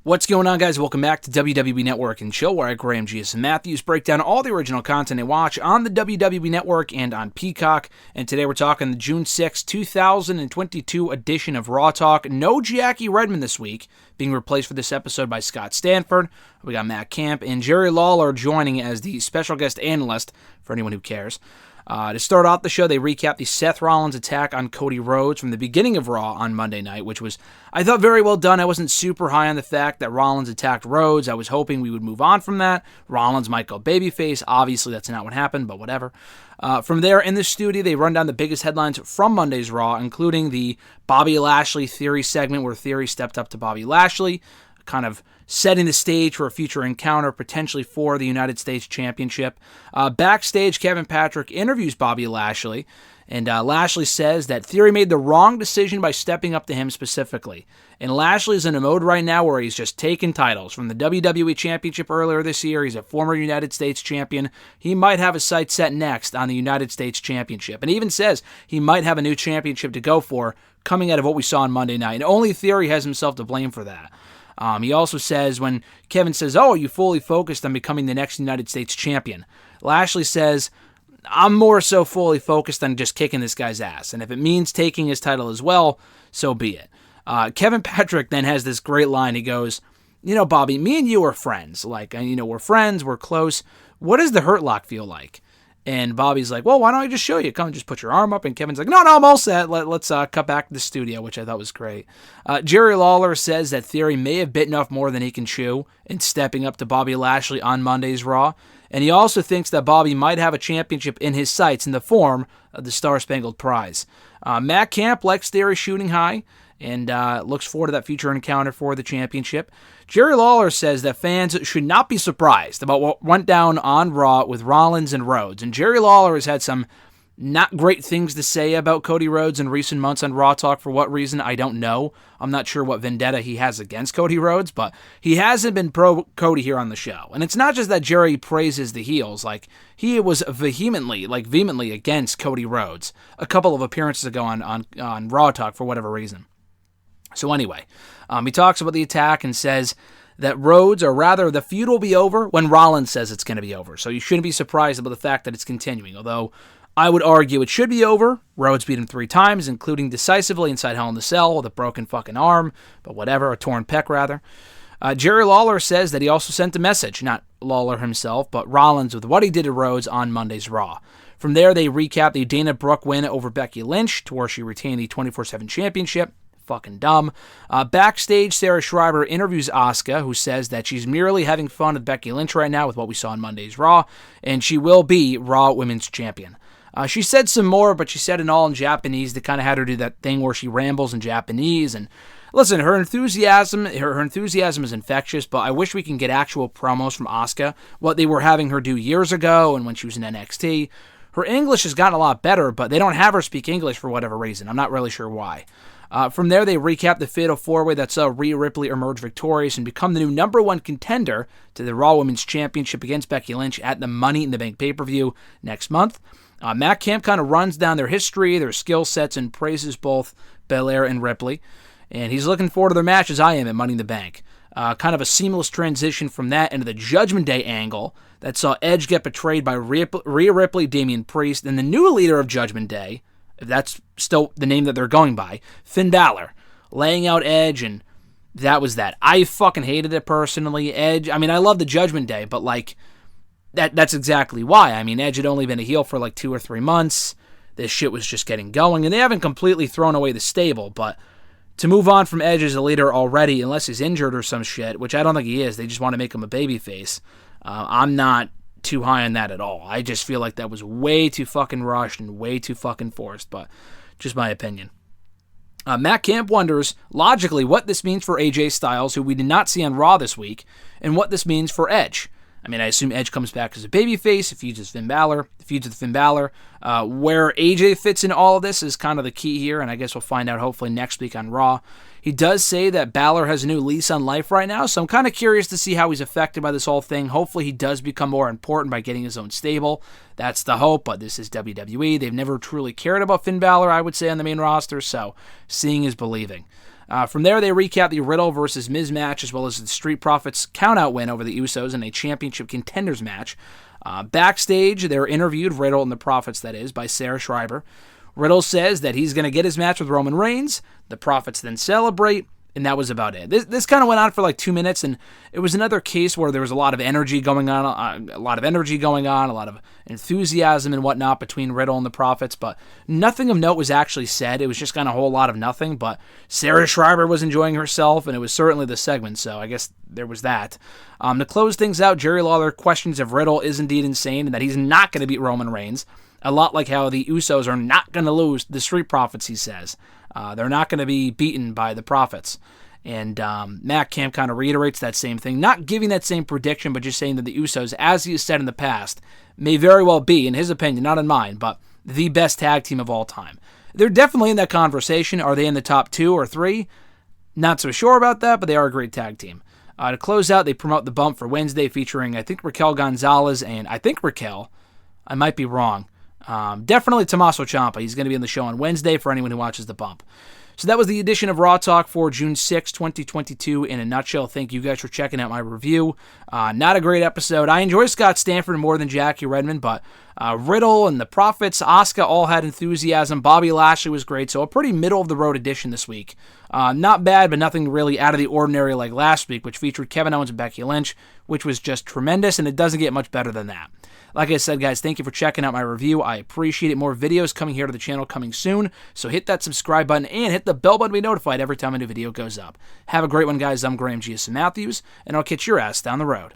What's going on, guys? Welcome back to WWE Network and Chill, where I, Graham G.S. Matthews, break down all the original content I watch on the WWE Network and on Peacock. And today we're talking the June 6, 2022 edition of Raw Talk. No Jackie Redmond this week, being replaced for this episode by Scott Stanford. We got Matt Camp and Jerry Lawler joining as the special guest analyst, for anyone who cares. To start off the show, they recap the Seth Rollins attack on Cody Rhodes from the beginning of Raw on Monday night, which was, I thought, very well done. I wasn't super high on the fact that Rollins attacked Rhodes. I was hoping we would move on from that. Rollins might go babyface. Obviously, that's not what happened, but whatever. From there, in the studio, they run down the biggest headlines from Monday's Raw, including the Bobby Lashley Theory segment, where Theory stepped up to Bobby Lashley, kind of setting the stage for a future encounter, potentially for the United States Championship. Backstage, Kevin Patrick interviews Bobby Lashley, and Lashley says that Theory made the wrong decision by stepping up to him specifically. And Lashley's in a mode right now where he's just taking titles. From the WWE Championship earlier this year, he's a former United States champion. He might have his sights set next on the United States Championship. And he even says he might have a new championship to go for coming out of what we saw on Monday night. And only Theory has himself to blame for that. He also says, when Kevin says, "Oh, are you fully focused on becoming the next United States champion?" Lashley says, "I'm more so fully focused on just kicking this guy's ass. And if it means taking his title as well, so be it." Kevin Patrick then has this great line. He goes, "Bobby, me and you are friends. We're friends, we're close. What does the Hurt Lock feel like?" And Bobby's like, "Well, why don't I just show you? Come and just put your arm up." And Kevin's like, "No, I'm all set. Let's cut back to the studio," which I thought was great. Jerry Lawler says that Theory may have bitten off more than he can chew in stepping up to Bobby Lashley on Monday's Raw. And he also thinks that Bobby might have a championship in his sights in the form of the Star-Spangled Prize. Matt Camp likes Theory shooting high and looks forward to that future encounter for the championship. Jerry Lawler says that fans should not be surprised about what went down on Raw with Rollins and Rhodes. And Jerry Lawler has had some not great things to say about Cody Rhodes in recent months on Raw Talk. For what reason, I don't know. I'm not sure what vendetta he has against Cody Rhodes, but he hasn't been pro-Cody here on the show. And it's not just that Jerry praises the heels. He was vehemently against Cody Rhodes a couple of appearances ago on Raw Talk for whatever reason. So anyway, he talks about the attack and says that Rhodes, or rather the feud, will be over when Rollins says it's going to be over. So you shouldn't be surprised about the fact that it's continuing, although I would argue it should be over. Rhodes beat him 3 times, including decisively inside Hell in the Cell with a broken fucking arm, but whatever, a torn pec rather. Jerry Lawler says that he also sent a message, not Lawler himself, but Rollins, with what he did to Rhodes on Monday's Raw. From there, they recap the Dana Brooke win over Becky Lynch, to where she retained the 24/7 championship. Fucking dumb. Backstage, Sarah Schreiber interviews Asuka, who says that she's merely having fun with Becky Lynch right now with what we saw on Monday's Raw, and she will be Raw Women's Champion. She said some more, but she said it all in Japanese. They kind of had her do that thing where she rambles in Japanese. And listen, her enthusiasm is infectious, but I wish we can get actual promos from Asuka, what they were having her do years ago and when she was in NXT. Her English has gotten a lot better, but they don't have her speak English for whatever reason. I'm not really sure why. From there, they recap the Fatal 4-Way that saw Rhea Ripley emerge victorious and become the new #1 contender to the Raw Women's Championship against Becky Lynch at the Money in the Bank pay-per-view next month. Matt Camp kind of runs down their history, their skill sets, and praises both Belair and Ripley. And he's looking forward to their match as I am at Money in the Bank. Kind of a seamless transition from that into the Judgment Day angle that saw Edge get betrayed by Rhea Ripley, Damian Priest, and the new leader of Judgment Day, if that's still the name that they're going by, Finn Balor, laying out Edge, and that was that. I fucking hated it personally. Edge, I love the Judgment Day, but that's exactly why. Edge had only been a heel for 2 or 3 months. This shit was just getting going, and they haven't completely thrown away the stable, but to move on from Edge as a leader already, unless he's injured or some shit, which I don't think he is, they just want to make him a babyface, I'm not too high on that at all. I just feel like that was way too fucking rushed and way too fucking forced, but just my opinion. Matt Camp wonders, logically, what this means for AJ Styles, who we did not see on Raw this week, and what this means for Edge. I assume Edge comes back as a babyface, feuds with Finn Balor. Where AJ fits in all of this is kind of the key here, and I guess we'll find out hopefully next week on Raw. He does say that Balor has a new lease on life right now, so I'm kind of curious to see how he's affected by this whole thing. Hopefully he does become more important by getting his own stable. That's the hope, but this is WWE. They've never truly cared about Finn Balor, I would say, on the main roster, so seeing is believing. From there, they recap the Riddle versus Miz match, as well as the Street Profits countout win over the Usos in a championship contenders match. Backstage, they're interviewed, Riddle and the Profits, that is, by Sarah Schreiber. Riddle says that he's going to get his match with Roman Reigns. The Profits then celebrate, and that was about it. This kind of went on for like 2 minutes, and it was another case where there was a lot of energy going on, a lot of enthusiasm and whatnot between Riddle and the Profits, but nothing of note was actually said. It was just kind of a whole lot of nothing, but Sarah Schreiber was enjoying herself, and it was certainly the segment, so I guess there was that. To close things out, Jerry Lawler questions if Riddle is indeed insane and that he's not going to beat Roman Reigns, a lot like how the Usos are not going to lose the Street Profits, he says. They're not going to be beaten by the Profits. And Matt Camp kind of reiterates that same thing, not giving that same prediction, but just saying that the Usos, as he has said in the past, may very well be, in his opinion, not in mine, but the best tag team of all time. They're definitely in that conversation. Are they in the top 2 or 3? Not so sure about that, but they are a great tag team. To close out, they promote the bump for Wednesday featuring, I think, Raquel Gonzalez and Raquel. I might be wrong. Definitely Tommaso Ciampa. He's going to be on the show on Wednesday for anyone who watches the bump. So that was the edition of Raw Talk for June 6, 2022 in a nutshell. Thank you guys for checking out my review. Not a great episode. I enjoy Scott Stanford more than Jackie Redmond, but Riddle and the Profits, Asuka all had enthusiasm. Bobby Lashley was great, so a pretty middle-of-the-road edition this week. Not bad, but nothing really out of the ordinary like last week, which featured Kevin Owens and Becky Lynch, which was just tremendous, and it doesn't get much better than that. Like I said, guys, thank you for checking out my review. I appreciate it. More videos coming here to the channel coming soon, so hit that subscribe button and hit the bell button to be notified every time a new video goes up. Have a great one, guys. I'm Graham G.S. Matthews, and I'll catch your ass down the road.